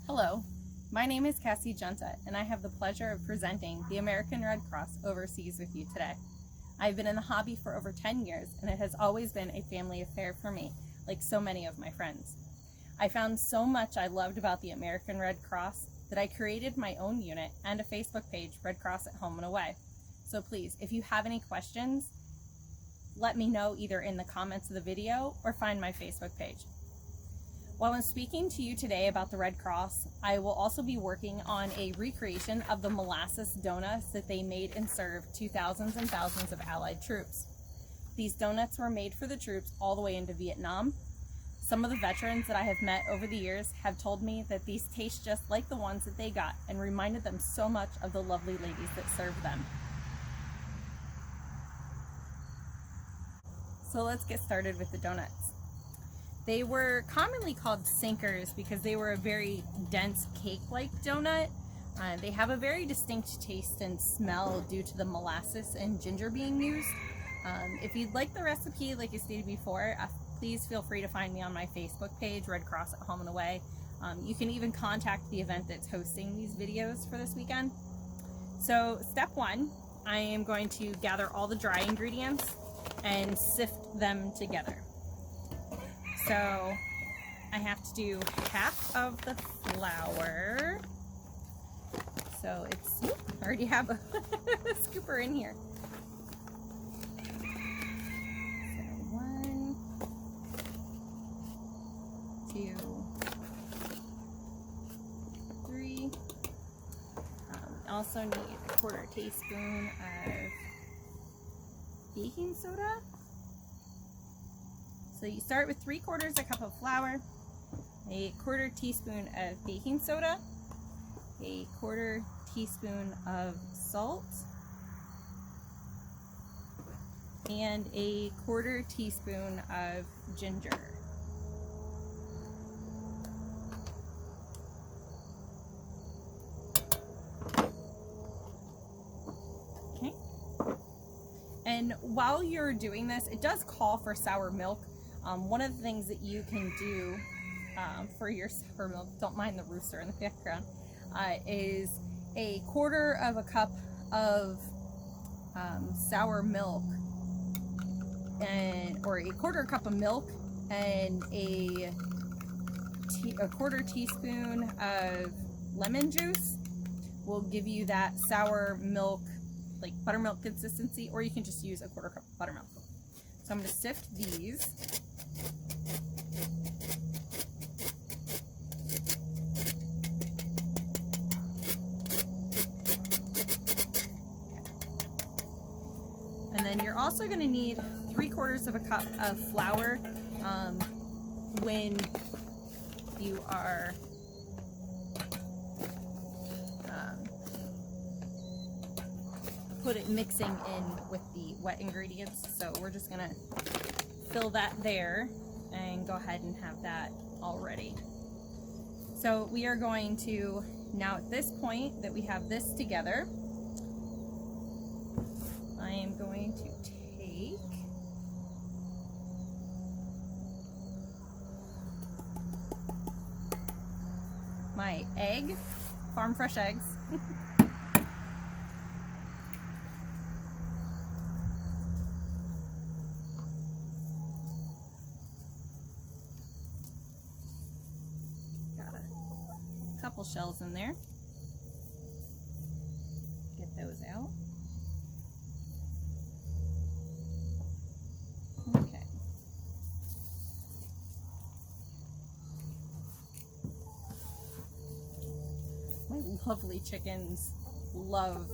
Hello, my name is Cassie and I have the pleasure of presenting the American Red Cross overseas with you today. I've been in the hobby for over 10 years and it has always been a family affair for me, like so many of my friends. I found so much I loved about the American Red Cross that I created my own unit and a Facebook page, Red Cross at Home and Away. So please, if you have any questions, let me know either in the comments of the video or find my Facebook page. While I'm speaking to you today about the Red Cross, I will also be working on a recreation of the molasses donuts that they made and served to thousands and thousands of Allied troops. These donuts were made for the troops all the way into Vietnam. Some of the veterans that I have met over the years have told me that these taste just like the ones that they got and reminded them so much of the lovely ladies that served them. So let's get started with the donuts. They were commonly called sinkers because they were a very dense cake-like donut. They have a very distinct taste and smell due to the molasses and ginger being used. If you'd like the recipe, like I stated before, please feel free to find me on my Facebook page, Red Cross at Home and Away. You can even contact the event that's hosting these videos for this weekend. So step one, I am going to gather all the dry ingredients and sift them together. So I have to do half of the flour. So it's, I already have a scooper in here. So 1, 2, 3. Also need a 1/4 teaspoon of baking soda. So you start with 3/4 cup of flour, a 1/4 teaspoon of baking soda, a 1/4 teaspoon of salt, and a 1/4 teaspoon of ginger. Okay. And while you're doing this, it does call for sour milk. One of the things that you can do for your sour milk, don't mind the rooster in the background, is a 1/4 cup of sour milk, or a 1/4 cup of milk, and a 1/4 teaspoon of lemon juice will give you that sour milk, like buttermilk consistency, or you can just use a 1/4 cup of buttermilk. So I'm going to sift these. And then you're also going to need 3/4 cup of flour when you are mixing in with the wet ingredients. So we're just going to fill that there and go ahead and have that all ready. So we are going to, now at this point that we have this together, I am going to take my egg, farm fresh eggs, got a couple shells in there, get those out. Okay. My lovely chickens love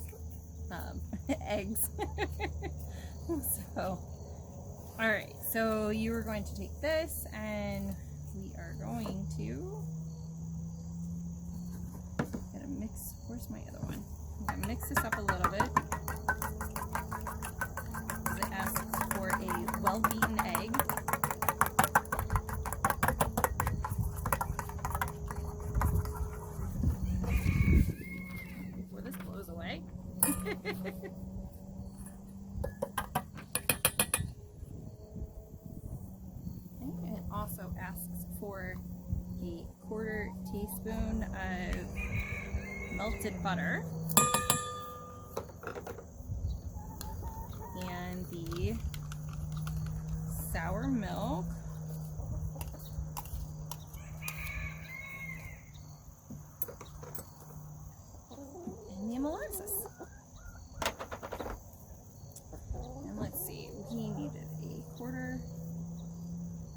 eggs. So, alright, so you are going to take this and we are going to mix, where's my other one? I'm gonna mix this up a little bit. It asks for a well-beaten egg. Before this blows away. It also asks for a 1/4 teaspoon of melted butter and the sour milk. And the molasses. And let's see, we needed a 1/4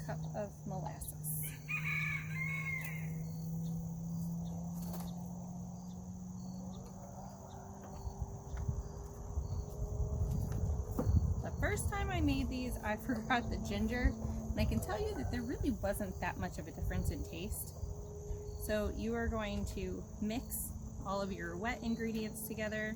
cup of molasses. The first time I made these, I forgot the ginger, and I can tell you that there really wasn't that much of a difference in taste. So you are going to mix all of your wet ingredients together.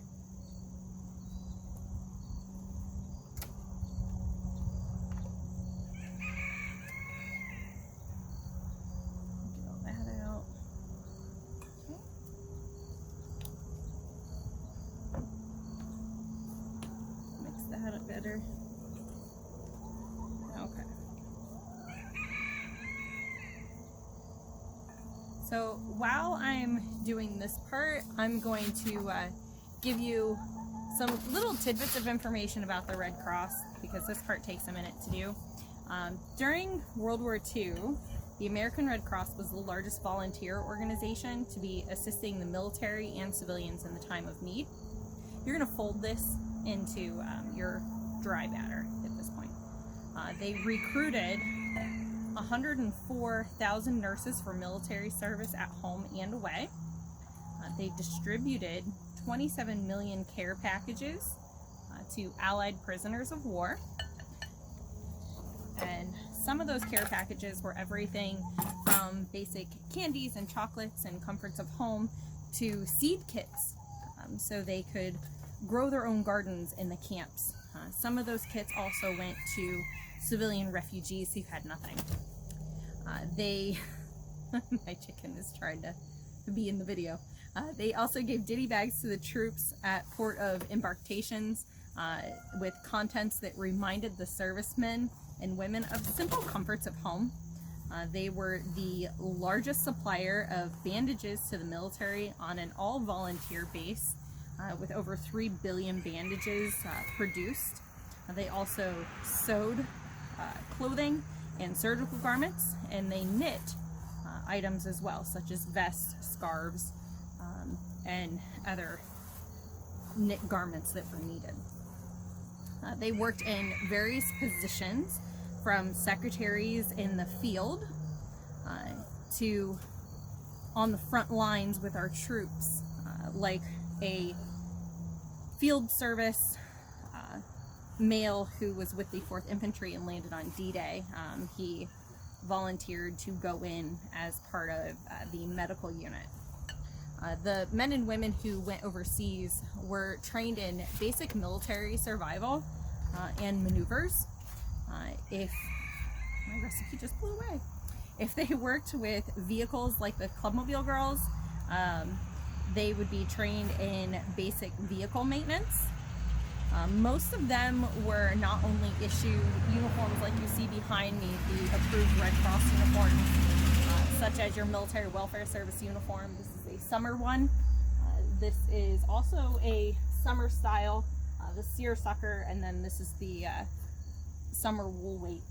Get all that out. Okay. Mix that up better. Okay. So while I'm doing this part, I'm going to give you some little tidbits of information about the Red Cross, because this part takes a minute to do. During World War II, the American Red Cross was the largest volunteer organization to be assisting the military and civilians in the time of need. You're going to fold this into your dry batter at this point. They recruited 104,000 nurses for military service at home and away. They distributed 27 million care packages to Allied prisoners of war. And some of those care packages were everything from basic candies and chocolates and comforts of home to seed kits, so they could grow their own gardens in the camps. Some of those kits also went to civilian refugees who had nothing. My chicken is trying to be in the video. They also gave ditty bags to the troops at port of embarkations with contents that reminded the servicemen and women of simple comforts of home. They were the largest supplier of bandages to the military on an all-volunteer base, with over 3 billion bandages produced. They also sewed clothing and surgical garments, and they knit items as well, such as vests, scarves, and other knit garments that were needed. They worked in various positions, from secretaries in the field to on the front lines with our troops, like a field service male who was with the 4th Infantry and landed on D-Day. He volunteered to go in as part of the medical unit. The men and women who went overseas were trained in basic military survival and maneuvers. If my recipe just blew away. If they worked with vehicles like the Clubmobile girls, they would be trained in basic vehicle maintenance. Most of them were not only issued uniforms like you see behind me, the approved Red Cross uniforms, such as your military welfare service uniform. This is a summer one. This is also a summer style, the seersucker, and then this is the summer wool weight.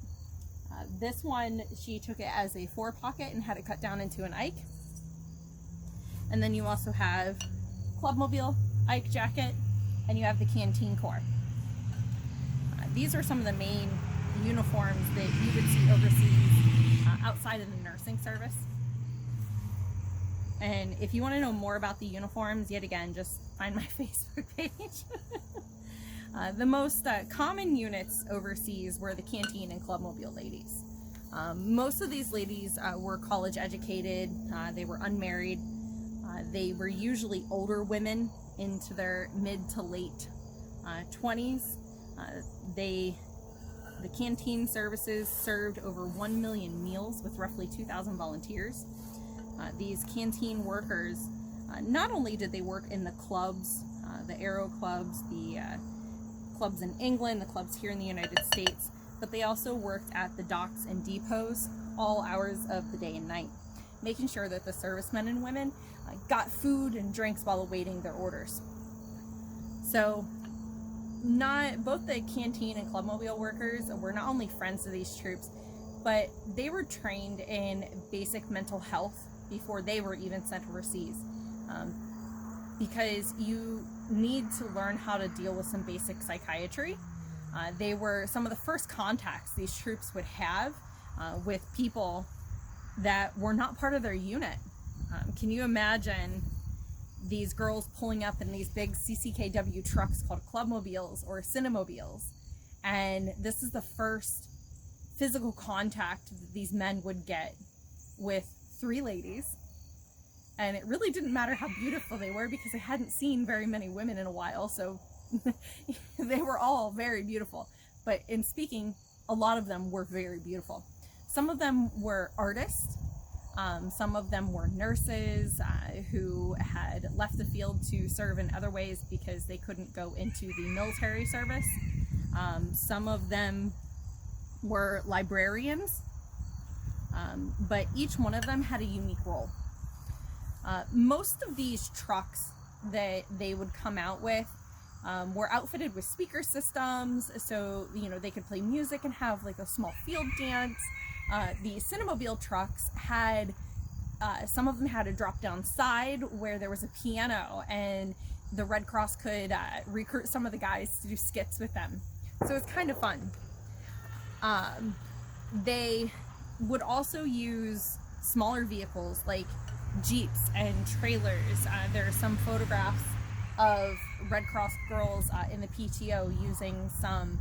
This one, she took it as a 4-pocket and had it cut down into an Ike. And then you also have Clubmobile Ike jacket, and you have the Canteen Corps. These are some of the main uniforms that you would see overseas outside of the nursing service. And if you want to know more about the uniforms, yet again, just find my Facebook page. The most common units overseas were the Canteen and Clubmobile ladies. Most of these ladies were college educated, they were unmarried, they were usually older women into their mid to late 20s. The canteen services served over 1 million meals with roughly 2,000 volunteers. These canteen workers, not only did they work in the clubs, the aero clubs, the clubs in England, the clubs here in the United States, but they also worked at the docks and depots all hours of the day and night. making sure that the servicemen and women got food and drinks while awaiting their orders. So both the canteen and clubmobile workers were not only friends of these troops, but they were trained in basic mental health before they were even sent overseas. Because you need to learn how to deal with some basic psychiatry. They were some of the first contacts these troops would have with people that were not part of their unit. Can you imagine these girls pulling up in these big CCKW trucks called clubmobiles or cinemobiles? And this is the first physical contact that these men would get with 3 ladies. And it really didn't matter how beautiful they were, because they hadn't seen very many women in a while, so they were all very beautiful. But in speaking, a lot of them were very beautiful. Some of them were artists, some of them were nurses who had left the field to serve in other ways because they couldn't go into the military service. Some of them were librarians, but each one of them had a unique role. Most of these trucks that they would come out with were outfitted with speaker systems, so they could play music and have like a small field dance. The cinemobile trucks had some of them had a drop down side where there was a piano, and the Red Cross could recruit some of the guys to do skits with them, so it's kind of fun. They would also use smaller vehicles like Jeeps and trailers. There are some photographs of Red Cross girls in the PTO using some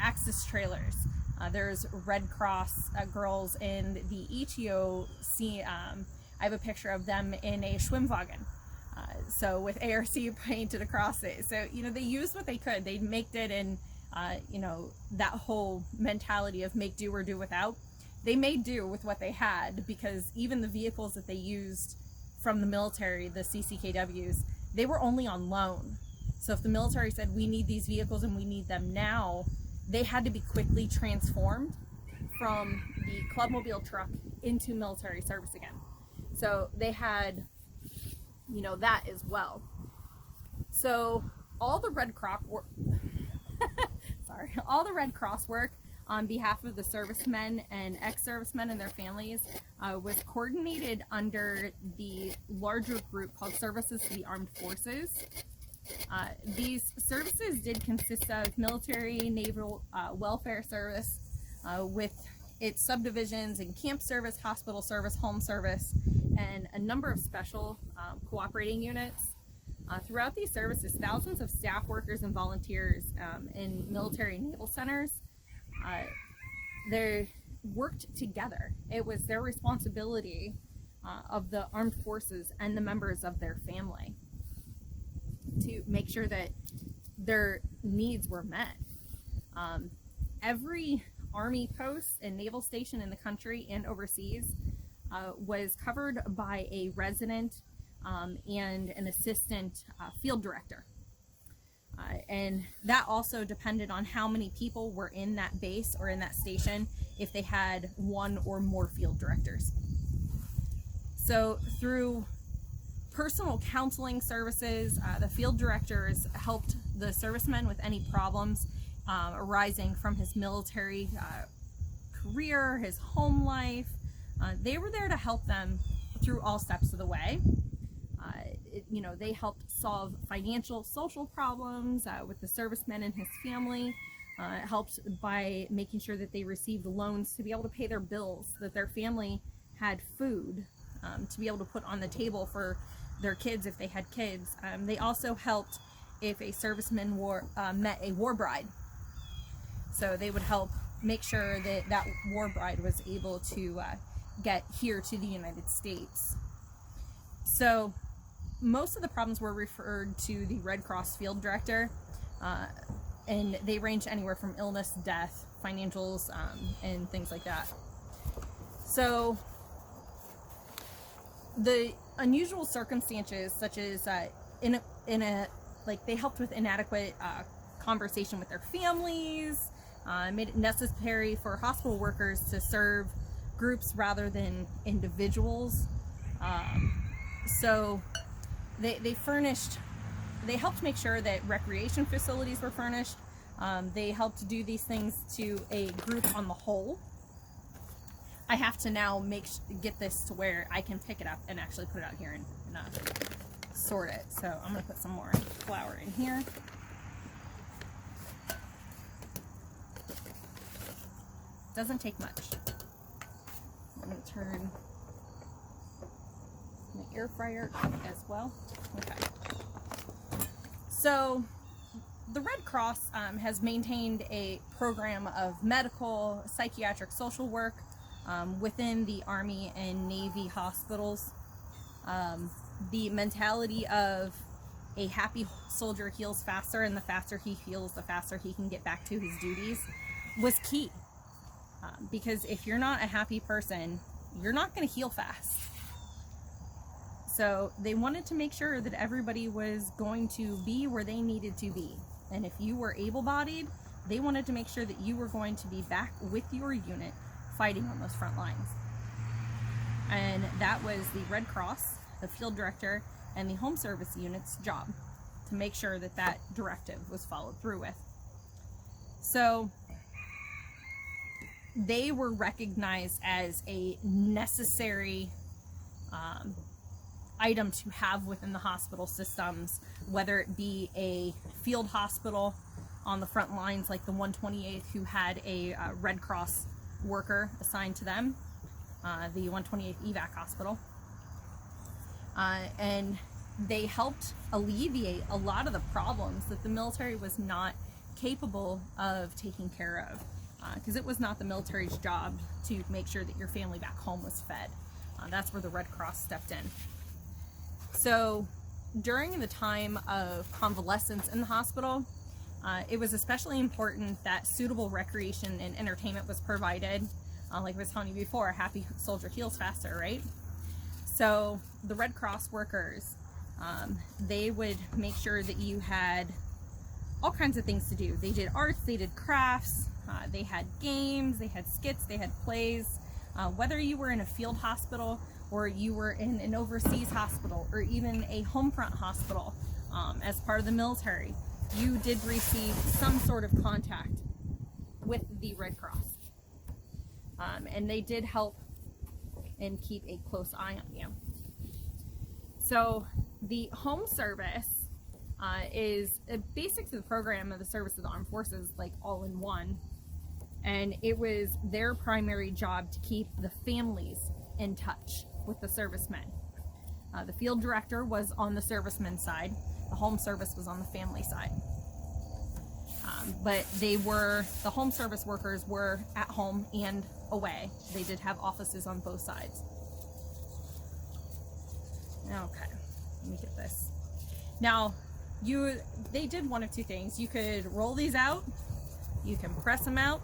Axis trailers. There's Red Cross girls in the ETO. I have a picture of them in a Schwimmwagen, so with ARC painted across it. So they used what they could. They made it in that whole mentality of make do or do without. They made do with what they had, because even the vehicles that they used from the military, the CCKWs, they were only on loan. So if the military said, we need these vehicles and we need them now, they had to be quickly transformed from the clubmobile truck into military service again. So they had, that as well. So all the Red Cross work on behalf of the servicemen and ex-servicemen and their families was coordinated under the larger group called Services to the Armed Forces. These services did consist of military, naval, welfare service, with its subdivisions in camp service, hospital service, home service, and a number of special cooperating units. Throughout these services, thousands of staff workers and volunteers in military and naval centers, they worked together. It was their responsibility of the armed forces and the members of their family to make sure that their needs were met. Every Army post and naval station in the country and overseas was covered by a resident and an assistant field director. And that also depended on how many people were in that base or in that station, if they had one or more field directors. So through personal counseling services, the field directors helped the serviceman with any problems arising from his military career, his home life. They were there to help them through all steps of the way. They helped solve financial, social problems with the serviceman and his family. Helped by making sure that they received loans to be able to pay their bills, that their family had food to be able to put on the table for their kids if they had kids. They also helped if a serviceman met a war bride. So they would help make sure that that war bride was able to get here to the United States. So most of the problems were referred to the Red Cross field director, and they ranged anywhere from illness, death, financials, and things like that. So the unusual circumstances, such as they helped with inadequate conversation with their families, made it necessary for hospital workers to serve groups rather than individuals. So they helped make sure that recreation facilities were furnished. They helped do these things to a group on the whole. I have to now get this to where I can pick it up and actually put it out here and sort it. So I'm going to put some more flour in here. Doesn't take much. I'm going to turn my air fryer as well. Okay. So the Red Cross has maintained a program of medical, psychiatric, social work within the Army and Navy hospitals. The mentality of a happy soldier heals faster, and the faster he heals, the faster he can get back to his duties, was key. Because if you're not a happy person, you're not going to heal fast. So they wanted to make sure that everybody was going to be where they needed to be. And if you were able-bodied, they wanted to make sure that you were going to be back with your unit fighting on those front lines. And that was the Red Cross, the field director, and the home service unit's job to make sure that that directive was followed through with. So they were recognized as a necessary item to have within the hospital systems, whether it be a field hospital on the front lines like the 128th, who had a Red Cross worker assigned to them, the 128th evac hospital, and they helped alleviate a lot of the problems that the military was not capable of taking care of, because it was not the military's job to make sure that your family back home was fed. That's where the Red Cross stepped in. So during the time of convalescence in the hospital, it was especially important that suitable recreation and entertainment was provided. Like I was telling you before, a happy soldier heals faster, right? So the Red Cross workers, they would make sure that you had all kinds of things to do. They did arts, they did crafts, they had games, they had skits, they had plays. Whether you were in a field hospital or you were in an overseas hospital or even a home front hospital as part of the military, you did receive some sort of contact with the Red Cross. And they did help and keep a close eye on you. So the home service is basic to the program of the service of the armed forces, like all in one. And it was their primary job to keep the families in touch with the servicemen. The field director was on the servicemen's side. The home service was on the family side. But the home service workers were at home and away. They did have offices on both sides. Okay, let me get this. Now, they did one of two things. You could roll these out, you can press them out.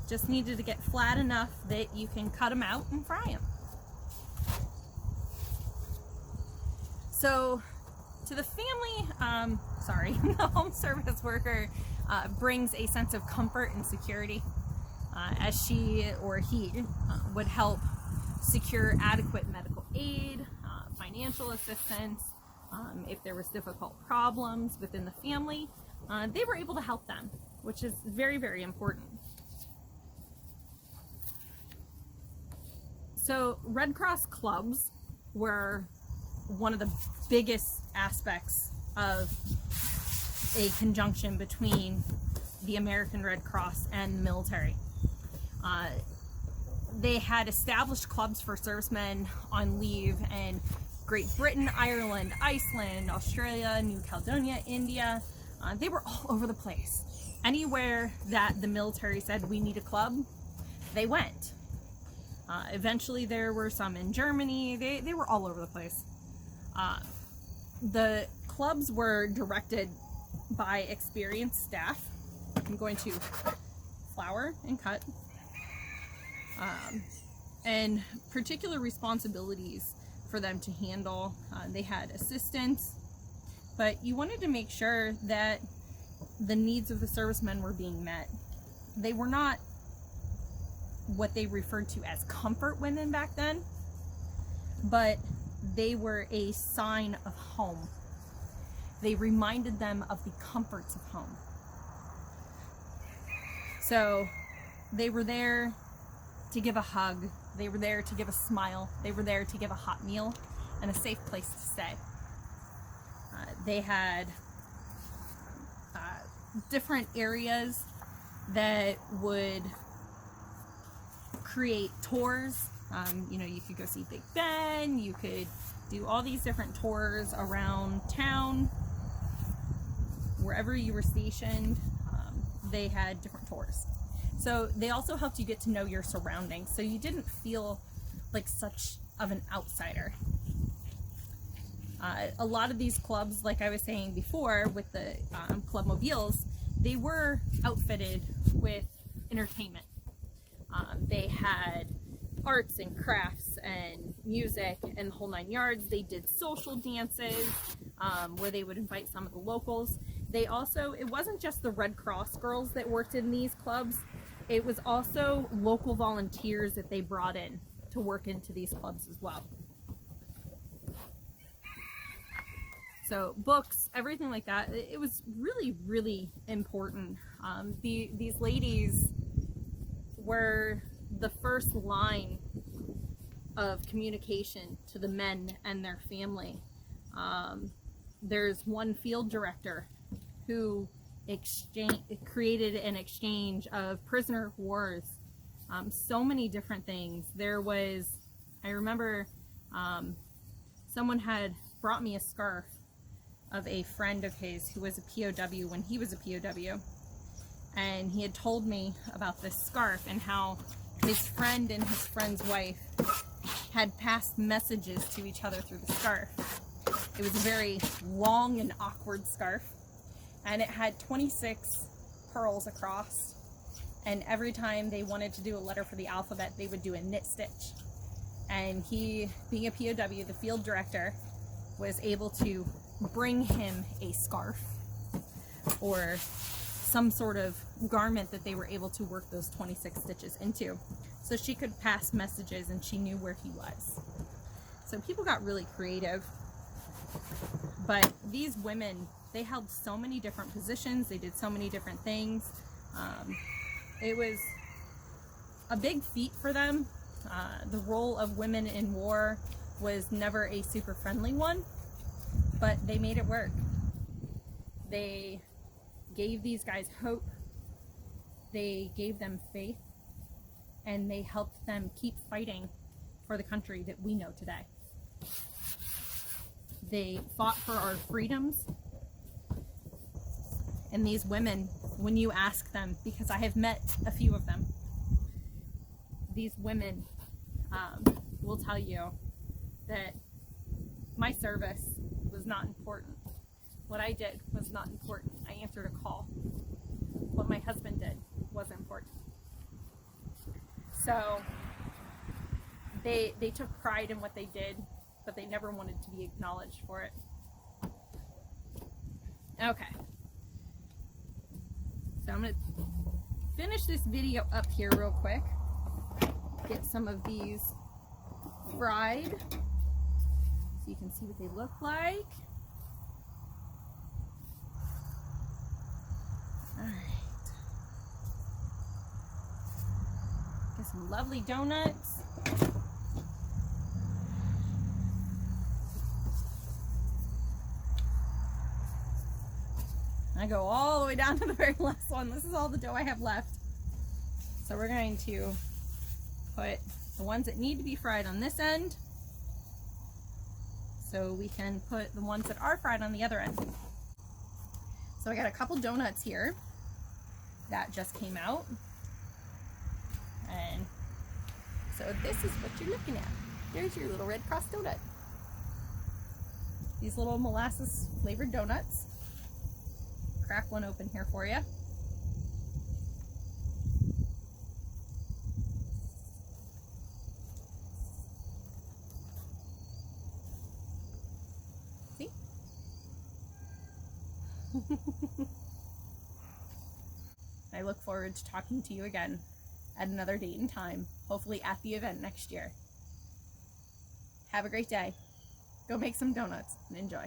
Just needed to get flat enough that you can cut them out and fry them. So to the family, the home service worker brings a sense of comfort and security as she or he would help secure adequate medical aid, financial assistance. If there was difficult problems within the family, they were able to help them, which is very, very important. So Red Cross clubs were one of the biggest aspects of a conjunction between the American Red Cross and the military. They had established clubs for servicemen on leave in Great Britain, Ireland, Iceland, Australia, New Caledonia, India. They were all over the place. Anywhere that the military said we need a club, they went. Eventually there were some in Germany. They were all over the place. The clubs were directed by experienced staff. I'm going to flour and cut. And particular responsibilities for them to handle. They had assistants, but you wanted to make sure that the needs of the servicemen were being met. They were not what they referred to as comfort women back then, but they were a sign of home. They reminded them of the comforts of home. So they were there to give a hug, they were there to give a smile, they were there to give a hot meal and a safe place to stay. They had different areas that would create tours. You could go see Big Ben, you could do all these different tours around town. Wherever you were stationed, they had different tours. So they also helped you get to know your surroundings, so you didn't feel like such of an outsider. A lot of these clubs, like I was saying before with the club mobiles, they were outfitted with entertainment. They had arts and crafts and music and the whole 9 yards. They did social dances where they would invite some of the locals. They also, it wasn't just the Red Cross girls that worked in these clubs, it was also local volunteers that they brought in to work into these clubs as well. So books, everything like that, it was really, really important. These ladies were the first line of communication to the men and their family. There's one field director who created an exchange of prisoner of wars, so many different things. There was, I remember someone had brought me a scarf of a friend of his who was a POW when he was a POW, and he had told me about this scarf and how his friend and his friend's wife had passed messages to each other through the scarf. It was a very long and awkward scarf, and it had 26 pearls across, and every time they wanted to do a letter for the alphabet, they would do a knit stitch. And he, being a POW, the field director, was able to bring him a scarf or some sort of garment that they were able to work those 26 stitches into, so she could pass messages and she knew where he was. So people got really creative. But these women, they held so many different positions, they did so many different things. It was a big feat for them. The role of women in war was never a super friendly one, but they made it work. They gave these guys hope, they gave them faith, and they helped them keep fighting for the country that we know today. They fought for our freedoms. And these women, when you ask them, because I have met a few of them, these women will tell you that my service was not important. What I did was not important. I answered a call. What my husband did was important. So they took pride in what they did, but they never wanted to be acknowledged for it. Okay. So I'm going to finish this video up here real quick. Get some of these fried so you can see what they look like. Alright. Get some lovely donuts. I go all the way down to the very last one. This is all the dough I have left. So we're going to put the ones that need to be fried on this end, so we can put the ones that are fried on the other end. So I got a couple donuts here that just came out. And so this is what you're looking at. There's your little Red Cross donut. These little molasses flavored donuts. Crack one open here for you. See? I look forward to talking to you again at another date and time, hopefully at the event next year. Have a great day. Go make some donuts and enjoy.